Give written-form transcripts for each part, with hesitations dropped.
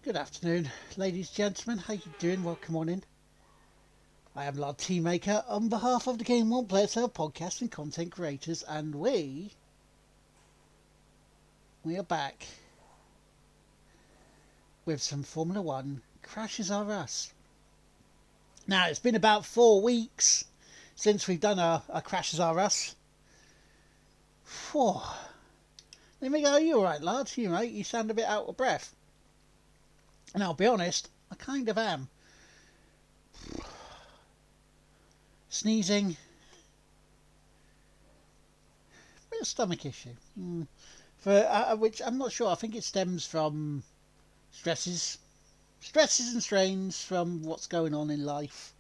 Good afternoon, ladies and gentlemen. How you doing? Welcome on in. I am Lord Teamaker on behalf of the Game One Player Sale podcast and content creators, and we are back with some Formula One Crashes R Us. Now it's been about 4 weeks since we've done a Crashes R Us. Whew. Let me go. You all right, lads? You right? You sound a bit out of breath. And I'll be honest, I kind of am. Sneezing. Bit of stomach issue. Which I'm not sure. I think it stems from stresses and strains from what's going on in life.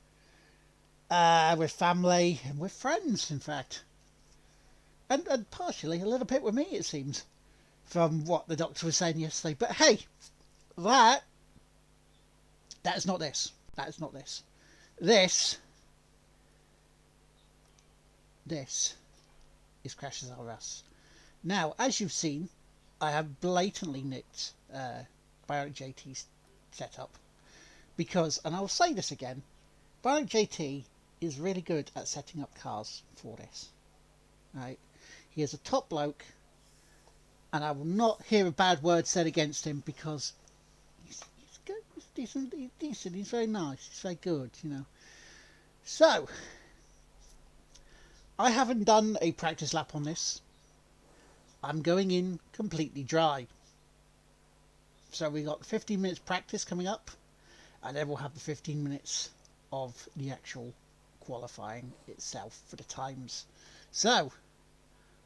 With family and with friends, in fact. And partially a little bit with me, it seems, from what the doctor was saying yesterday. But hey, that is not this. That is not this. This is Crashes R Us. Now, as you've seen, I have blatantly nicked Bionic JT's setup because, and I'll say this again, Bionic JT is really good at setting up cars for this. Right? He is a top bloke, and I will not hear a bad word said against him because he's good, he's decent, he's very nice, he's very good, you know. So, I haven't done a practice lap on this. I'm going in completely dry. So we got 15 minutes practice coming up, and then we'll have the 15 minutes of the actual qualifying itself for the times. So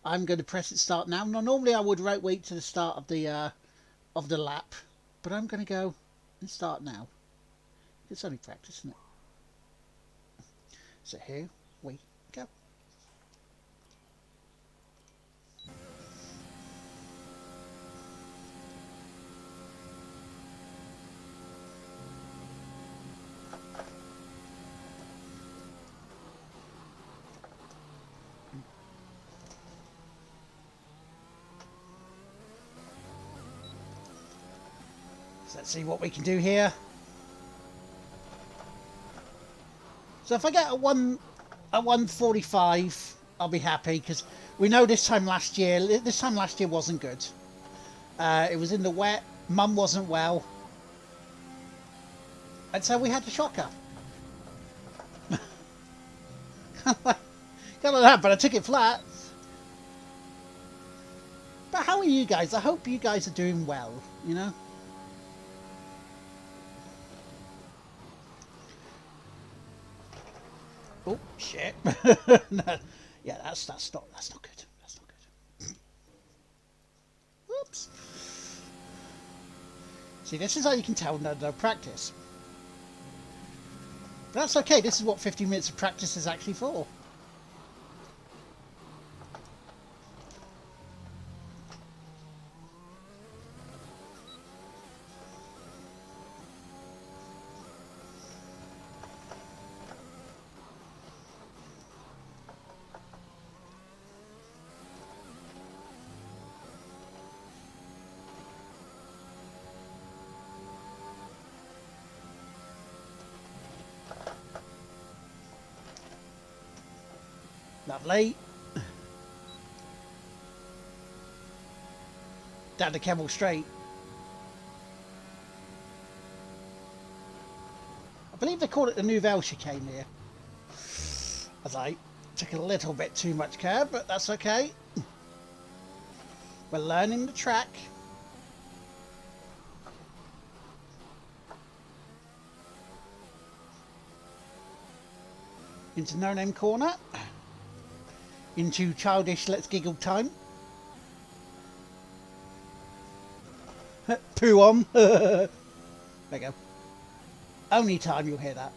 I'm going to press it start now. Now normally I would wait to the start of the lap, but I'm going to go and start now. It's only practice, isn't it? So here we go. So let's see what we can do here. So if I get a 145, I'll be happy because we know this time last year wasn't good. It was in the wet. Mum wasn't well, and so we had to shock her. kind of like that, but I took it flat. But how are you guys? I hope you guys are doing well. You know. Oh shit! No. Yeah, that's not good. That's not good. Whoops. See, this is how you can tell no practice. But that's okay. This is what 15 minutes of practice is actually for. Lovely. Down to Kemmel Straight. I believe they call it the Nouvelle chicane here. As I took a little bit too much curb, but that's okay. We're learning the track. Into No Name Corner. Into childish Let's Giggle time. Poo on. There you go. Only time you'll hear that.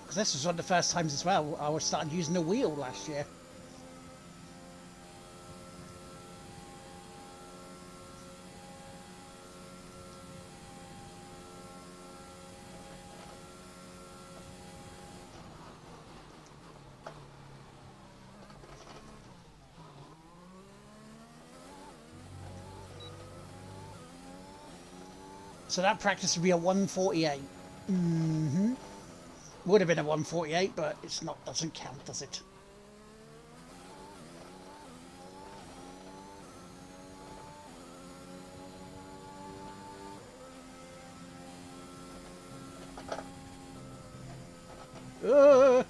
Because this was one of the first times as well I was started using the wheel last year. So that practice would be a 148. Mm-hmm. Would have been a 148, but it's not. Doesn't count, does it? Uh.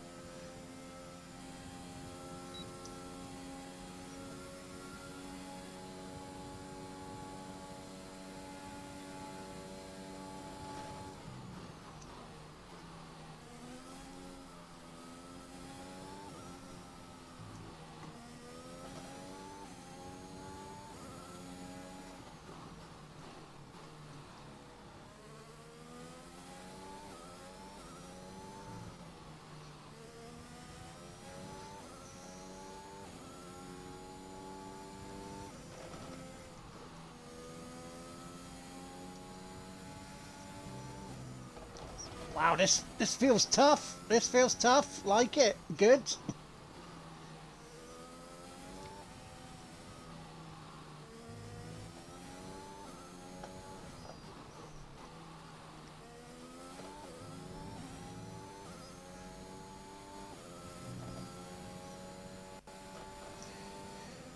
Wow, this feels tough. This feels tough. Like it. Good.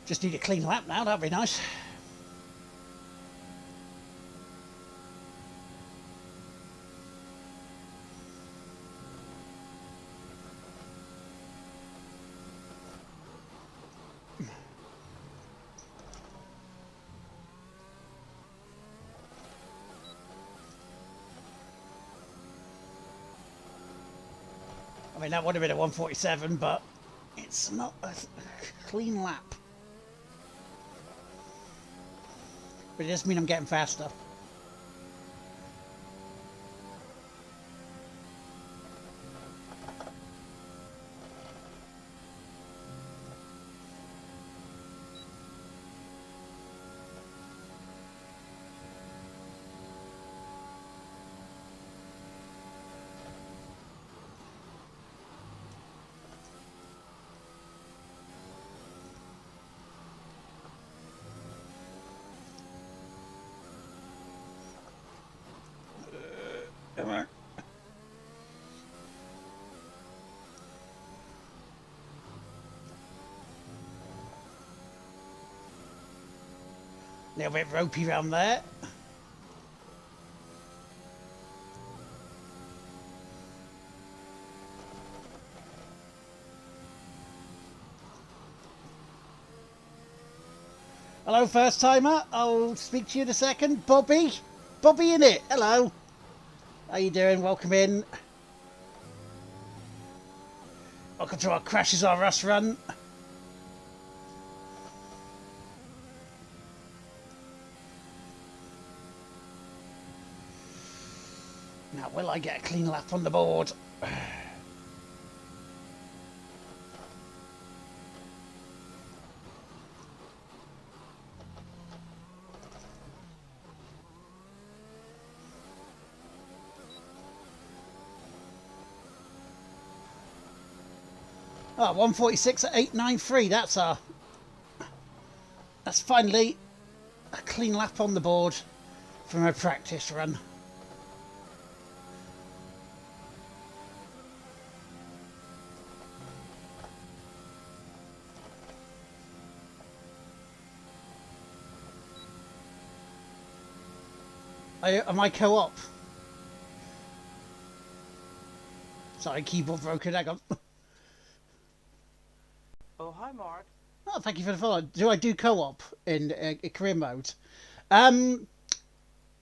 Just need a clean lap now. That'd be nice. I mean, that would have been a 147, but it's not a clean lap. But it does mean I'm getting faster. Come on. A little bit ropey around there. Hello, first timer. I'll speak to you in a second. Bobby. Bobby in it. Hello. How you doing? Welcome in. Welcome to our Crashes R Us run. Now, will I get a clean lap on the board? Oh, 146 at 893. That's finally a clean lap on the board from a practice run. Am I co-op? Sorry, keyboard broken. Hang on. Oh, hi, Mark. Oh, thank you for the follow. Do I do co-op in career mode? In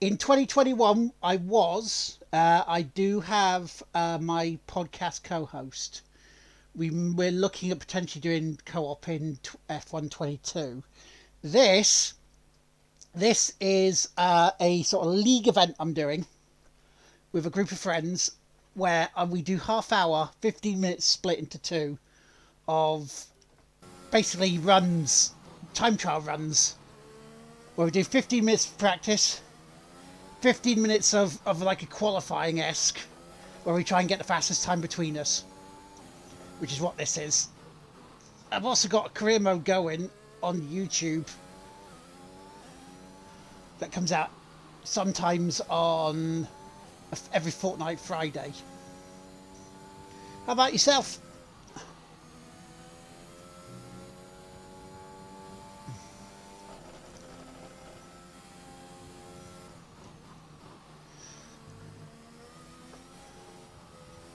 2021, I was. I do have my podcast co-host. We're looking at potentially doing co-op in F122. This is a sort of league event I'm doing with a group of friends where we do half hour, 15 minutes split into two of basically runs, time trial runs, where we do 15 minutes of practice, 15 minutes of like a qualifying-esque, where we try and get the fastest time between us, which is what this is. I've also got a career mode going on YouTube that comes out sometimes on every fortnight Friday. How about yourself?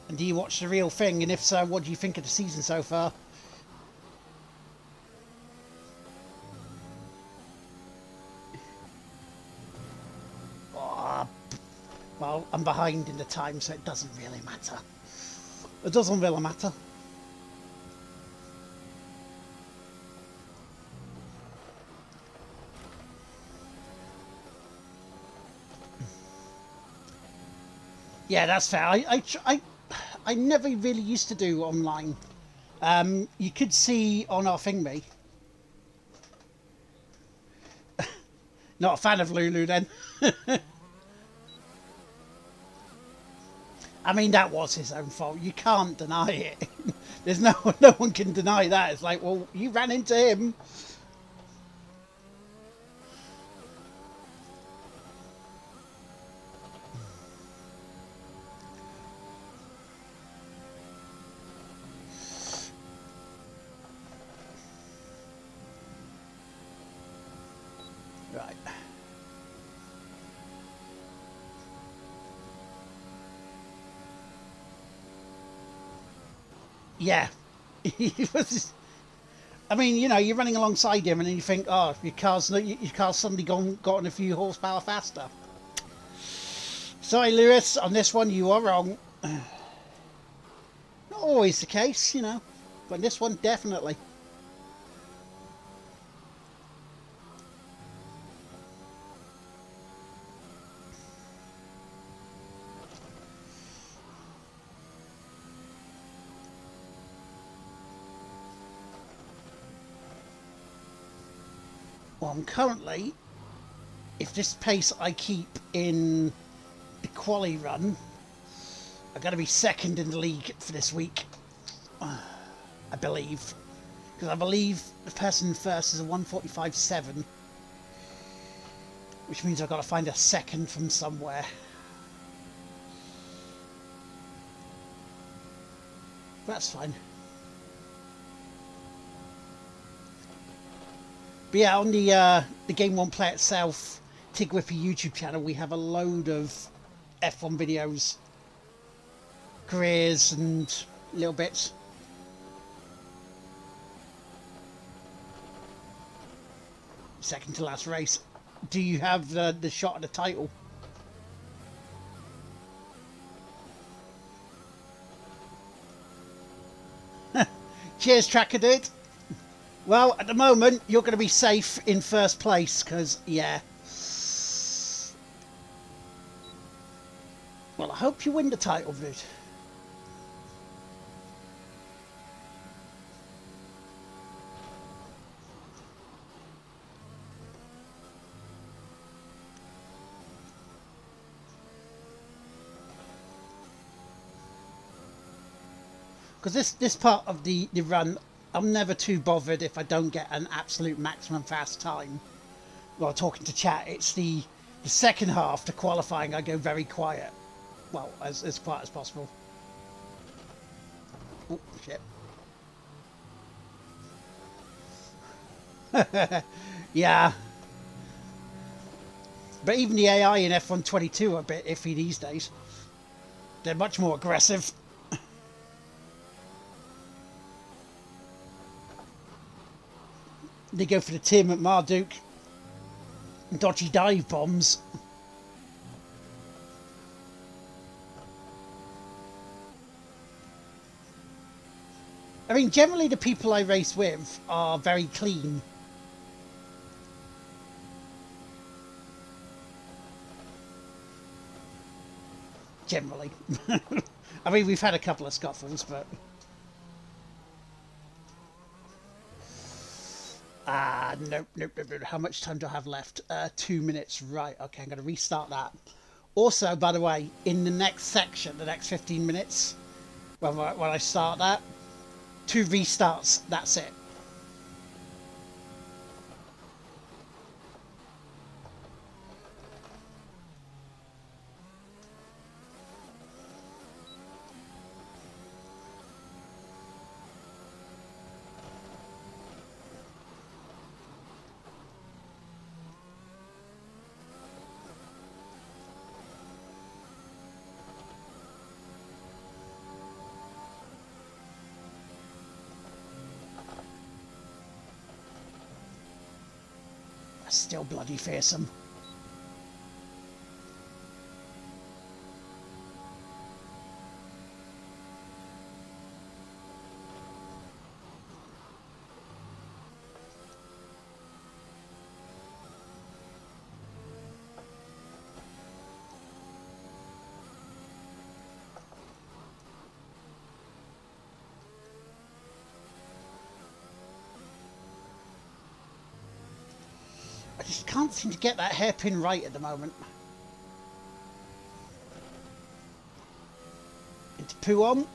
And do you watch The Real Thing? And if so, what do you think of the season so far? Oh, well, I'm behind in the time, so it doesn't really matter. It doesn't really matter. Yeah, that's fair. I never really used to do online. You could see on our thingy. Not a fan of Lulu then. I mean, that was his own fault. You can't deny it. There's no one can deny that. It's like, well, you ran into him. Right. Yeah. He was. I mean, you know, you're running alongside him, and then you think, oh, your car's suddenly gotten a few horsepower faster. Sorry, Lewis. On this one, you are wrong. Not always the case, you know, but this one definitely. Well, I'm currently, if this pace I keep in the quali run, I'm going to be second in the league for this week, I believe. Because I believe the person first is a 1:45.7, which means I've got to find a second from somewhere. That's fine. But yeah, on the Game One Play Itself Tig Whippy YouTube channel, we have a load of F1 videos, careers and little bits. Second to last race. Do you have the shot of the title? Cheers, Tracker Dude. Well, at the moment, you're going to be safe in first place, because, yeah. Well, I hope you win the title, dude. Because this part of the run, I'm never too bothered if I don't get an absolute maximum fast time while talking to chat. It's the second half, the qualifying, I go very quiet. Well, as quiet as possible. Oh, shit. Yeah. But even the AI in F122 are a bit iffy these days. They're much more aggressive. They go for the Tim at Marduk. Dodgy dive bombs. I mean, generally the people I race with are very clean. Generally. I mean, we've had a couple of scuffles, but... Nope. How much time do I have left? 2 minutes. Right, okay, I'm going to restart that. Also, by the way, in the next section, the next 15 minutes, when I start that, 2 restarts, that's it. Still bloody fearsome. I just can't seem to get that hairpin right at the moment. Into poo on.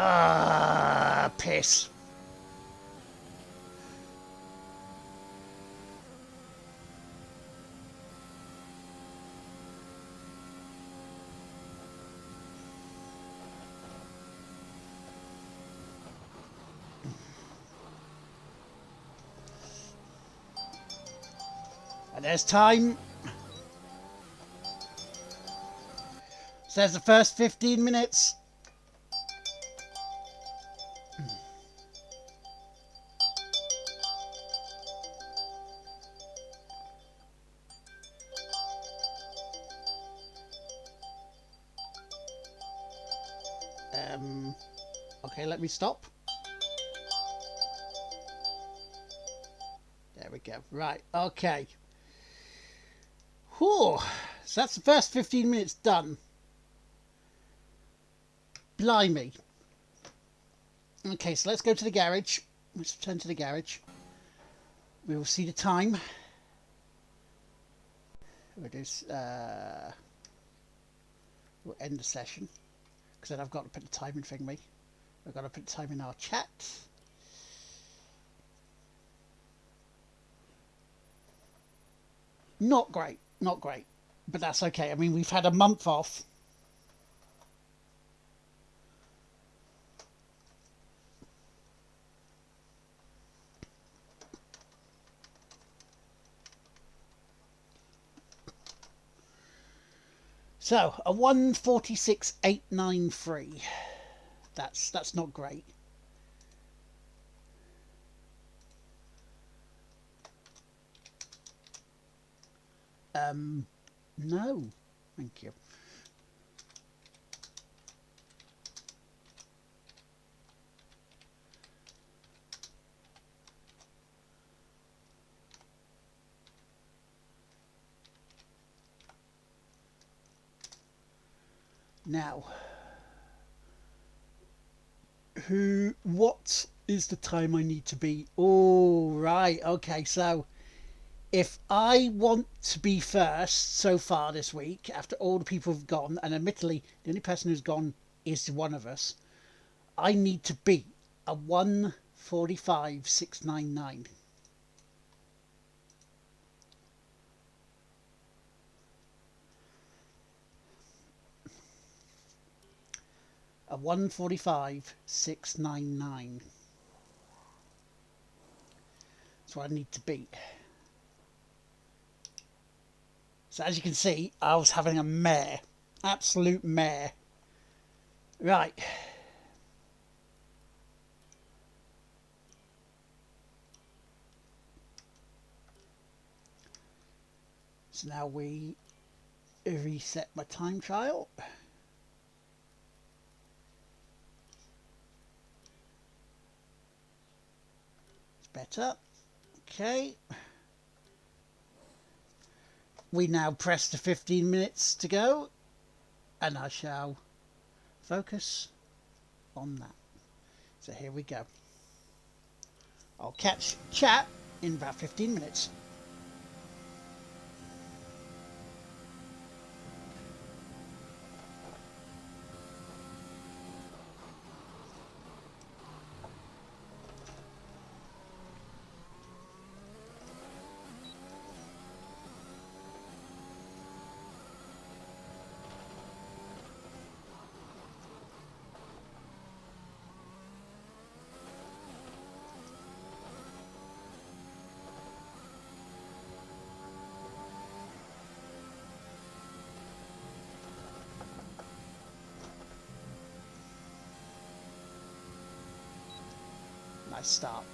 Ah, piss. And there's time. So there's the first 15 minutes. Okay, let me stop. There we go. Right, okay. Whew. So that's the first 15 minutes done. Blimey. Okay, so let's go to the garage. Let's return to the garage. We will see the time. We'll end the session. Because then I've got to put the time in thingy. I've got to put the time in our chat. Not great. Not great. But that's okay. I mean, we've had a month off. So, a 146.893. That's not great. No. Thank you. Now, what is the time I need to be? Oh, right. Okay, so if I want to be first so far this week, after all the people have gone, and admittedly, the only person who's gone is one of us, I need to beat a 145.699. A 145.699. That's what I need to beat. So as you can see, I was having a mare. Absolute mare. Right. So now we reset my time trial. It's better. Okay. We now press the 15 minutes to go, and I shall focus on that. So here we go. I'll catch chat in about 15 minutes. nice start.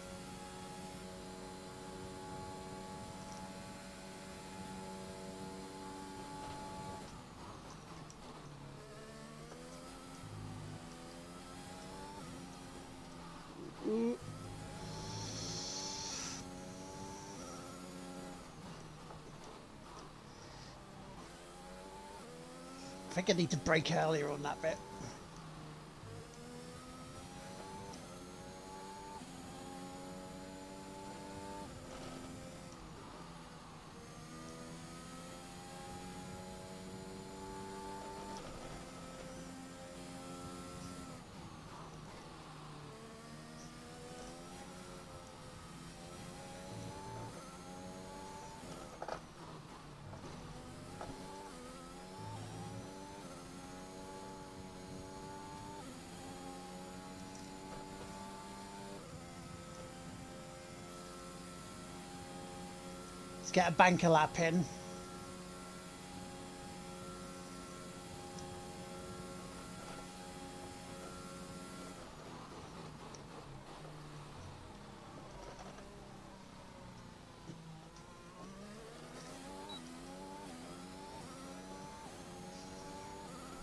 I think I need to brake earlier on that bit. Let's get a banker lap in.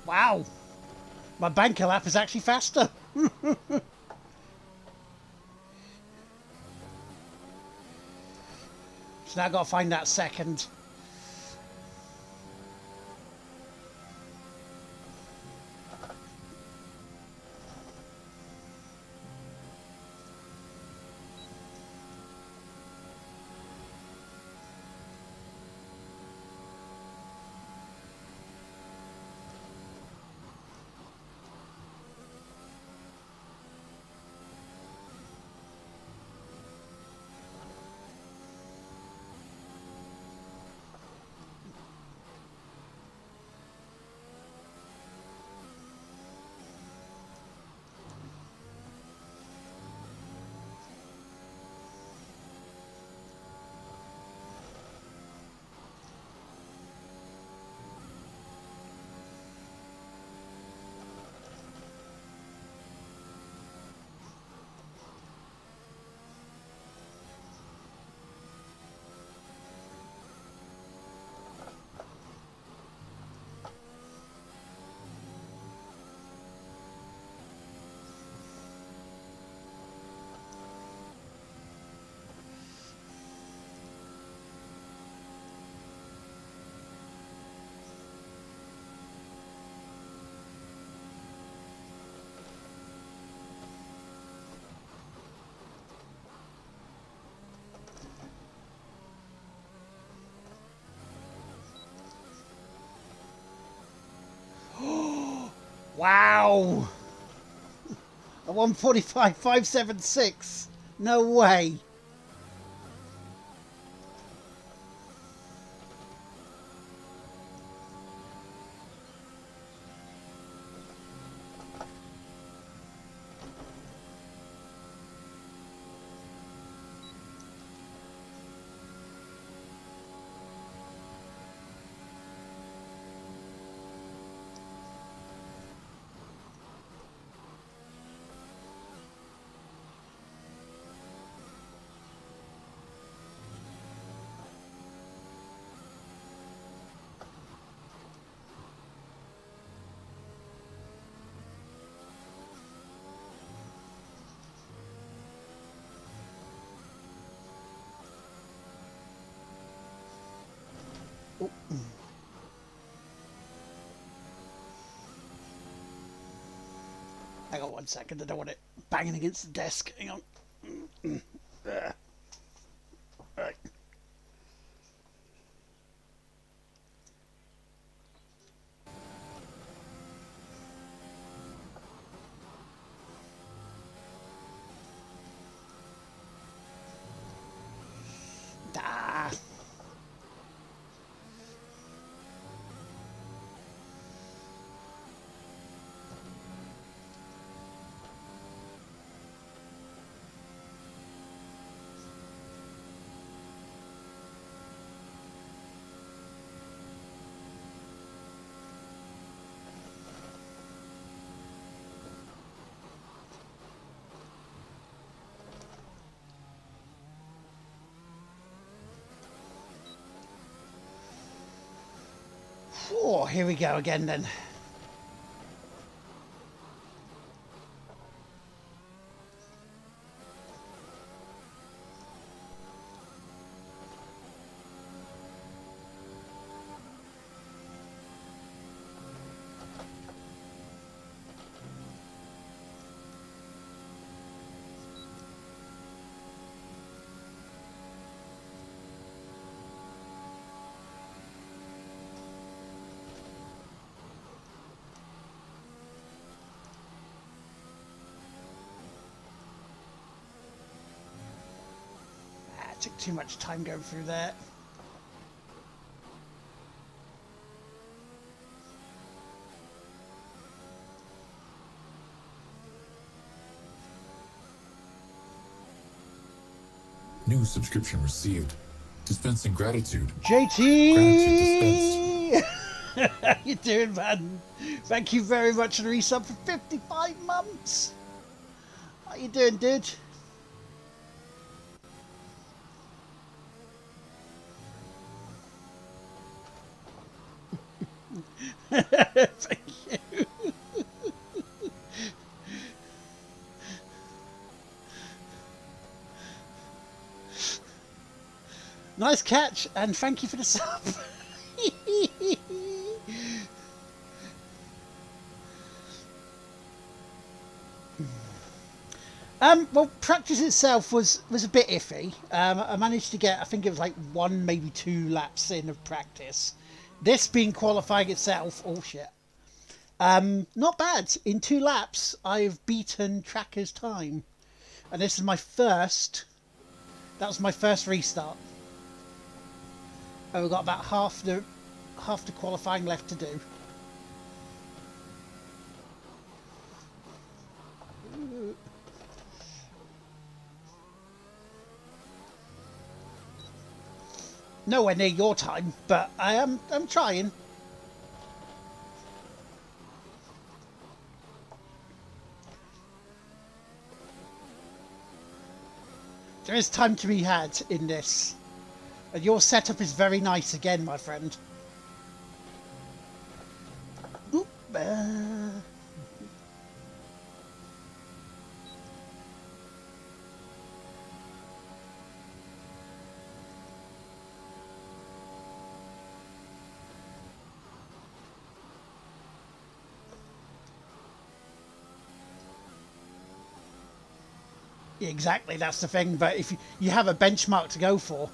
Wow, my banker lap is actually faster. So now I've got to find that second. Wow! A 1:45.576. No way. Hang on 1 second, I don't want it banging against the desk. Hang on. Right. Ah. Oh, here we go again then. Took too much time going through there. New subscription received. Dispensing gratitude. JT! How you doing, man? Thank you very much for the resub for 55 months. How you doing, dude? Thank you. Nice catch, and thank you for the sub. Well, practice itself was a bit iffy. I managed to get, I think it was like 1, maybe 2 laps in of practice. This being qualifying itself, oh shit. Not bad. In 2 laps, I've beaten Tracker's time. And this is my first, that was my first restart. And we've got about half the qualifying left to do. Nowhere near your time, but I'm trying. There is time to be had in this. And your setup is very nice again, my friend. Oop, Exactly, that's the thing. But if you have a benchmark to go for.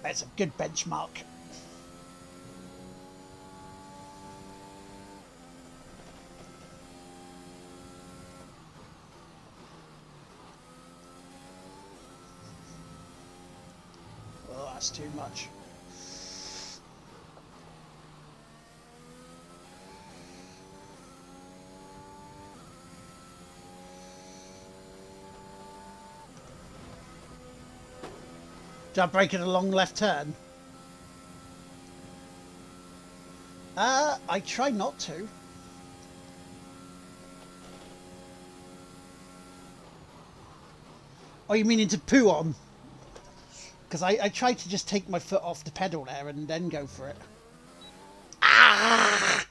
That's a good benchmark. Oh, that's too much. Did I break it a long left turn? I try not to. Oh, you mean into poo on? Because I tried to just take my foot off the pedal there and then go for it. Ah!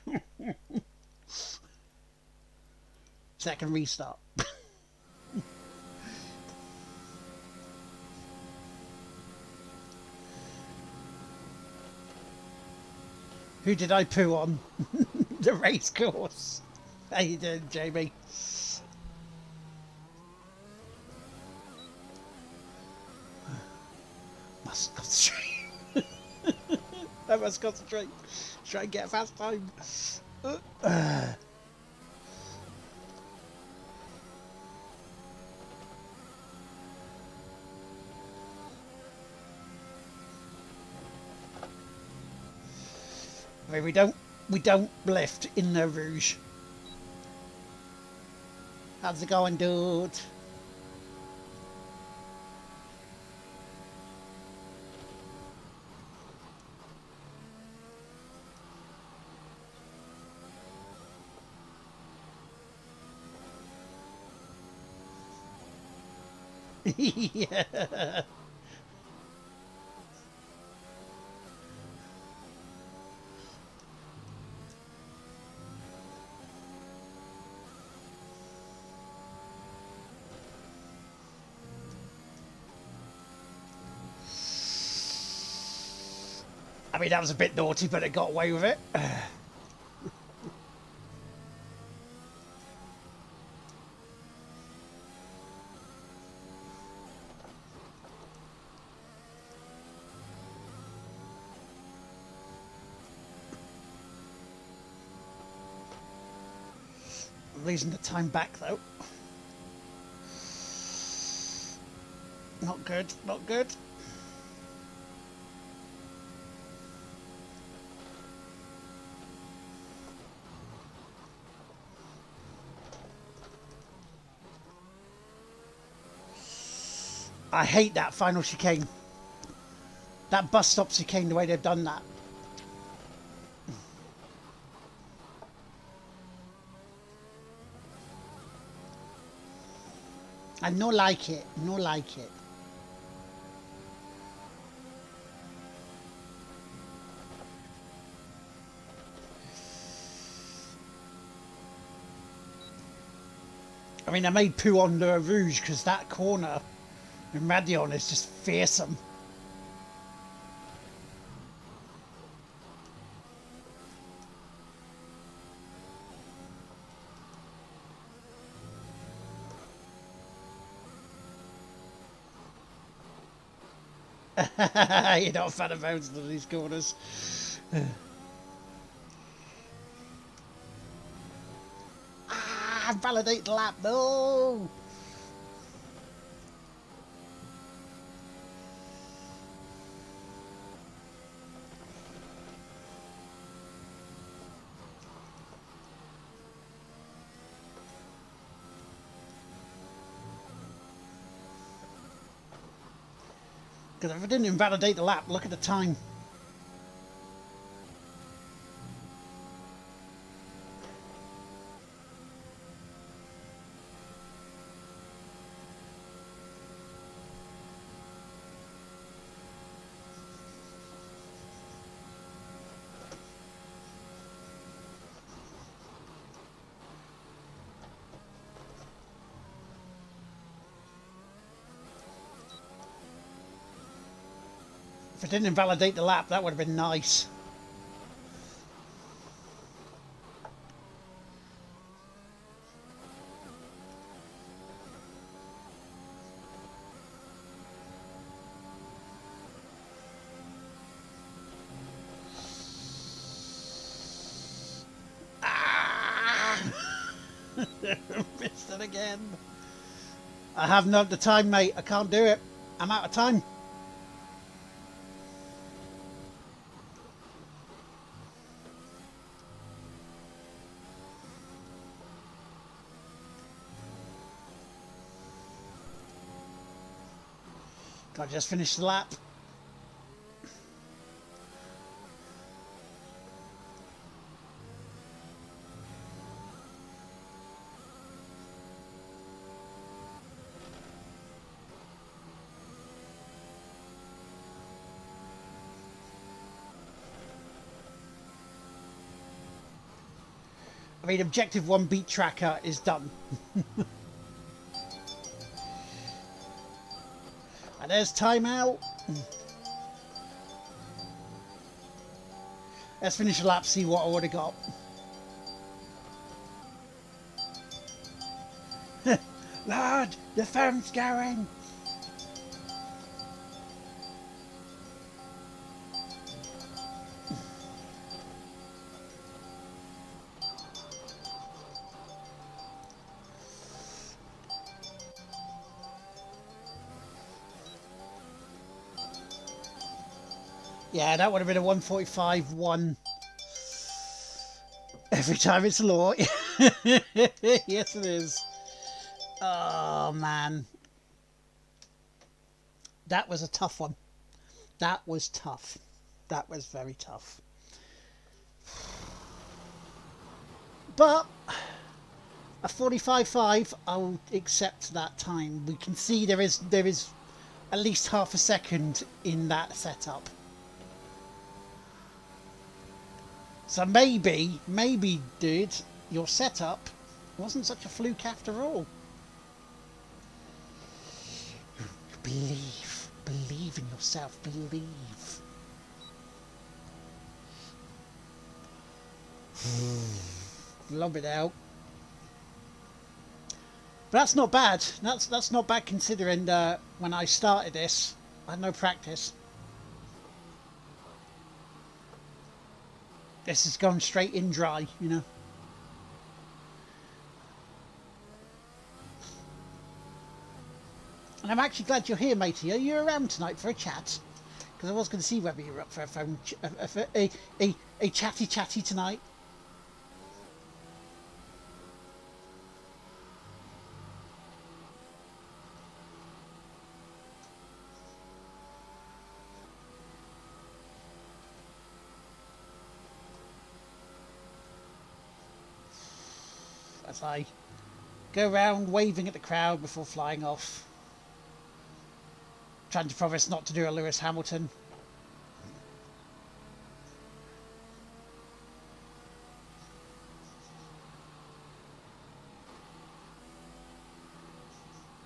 Second restart. Who did I poo on? The race course. How you doing, Jamie? Must concentrate. I must concentrate. Try and get a fast time. I mean, we don't lift in the Rouge. How's it going, dude? Yeah. I mean, that was a bit naughty, but it got away with it. I'm losing the time back, though. Not good, not good. I hate that final chicane. That bus stop chicane, the way they've done that. I no like it, no like it. I mean, I made poo on Le Rouge because that corner in Radion is just fearsome. You're not a fan of mountains in these corners. Validate the lap, no! Because if I didn't invalidate the lap, look at the time. If I didn't invalidate the lap, that would have been nice. Missed it again. I have not the time, mate. I can't do it. I'm out of time. I just finished the lap. I mean, objective 1 beat tracker is done. And there's timeout. Let's finish the lap, see what I would have got. Lord, the phone's going. Yeah, that would have been a 1:45.1 every time it's law. Yes, it is. Oh, man. That was a tough one. That was tough. That was very tough. But A 45.5, I'll accept that time. We can see there is at least half a second in that setup. So maybe, dude, your setup wasn't such a fluke after all. Believe in yourself, believe. Lob it out. But that's not bad. That's not bad considering when I started this, I had no practice. This has gone straight in dry, you know. And I'm actually glad you're here, matey. Are you around tonight for a chat? Because I was going to see whether you're up for a phone, a chatty tonight. As I go around waving at the crowd before flying off. Trying to promise not to do a Lewis Hamilton.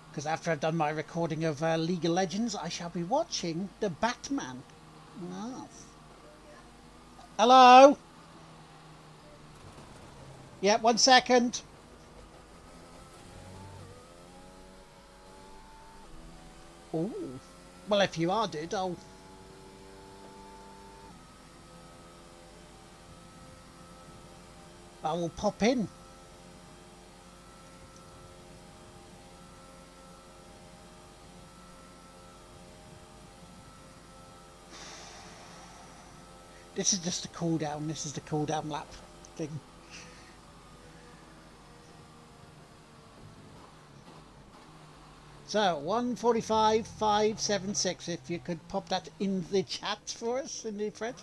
Because after I've done my recording of League of Legends, I shall be watching The Batman. Oh. Hello? Yeah, 1 second. Ooh. Well, if you are, dude, I will pop in. This is just a cool down. This is the cool down lap thing. So 1:45.576. If you could pop that in the chat for us in the thread.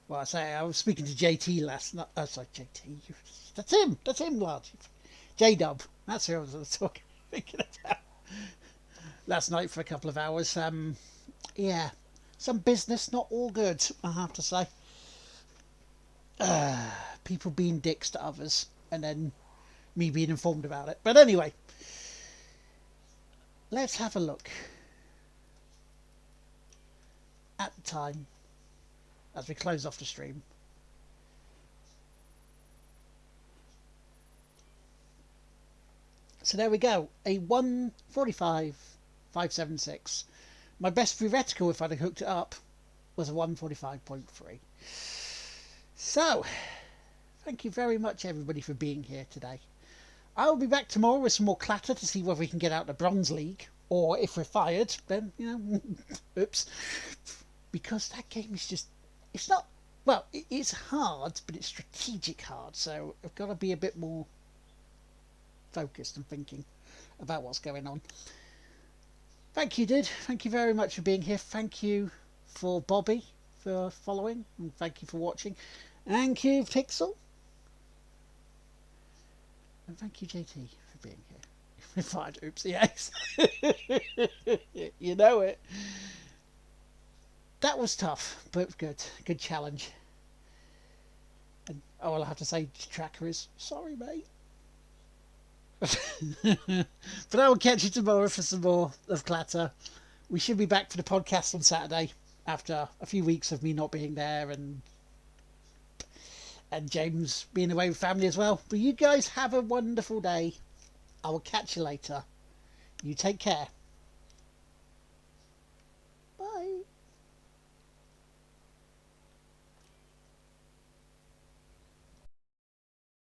Well, I say I was speaking to JT last night. Oh, sorry, JT. That's him. That's him, lad. J-Dub. That's who I was thinking about last night for a couple of hours. Yeah, some business, not all good, I have to say. People being dicks to others, and then me being informed about it. But anyway, let's have a look at the time as we close off the stream. So there we go, a 1:45.576. My best theoretical, if I'd have hooked it up, was a 1:45.3. So, thank you very much, everybody, for being here today. I'll be back tomorrow with some more clatter to see whether we can get out the Bronze League, or if we're fired, then, you know, oops. Because that game is just, it's not, well, it's hard, but it's strategic hard, so I've got to be a bit more focused and thinking about what's going on. Thank you, dude. Thank you very much for being here. Thank you for Bobby for following, and thank you for watching. Thank you, Pixel. And thank you, JT, for being here. Fired, oops, yes. You know it. That was tough, but good. Good challenge. And all I have to say to Tracker is, sorry, mate. But I will catch you tomorrow for some more of Clatter. We should be back for the podcast on Saturday after a few weeks of me not being there and James being away with family as well. But you guys have a wonderful day. I will catch you later. You take care.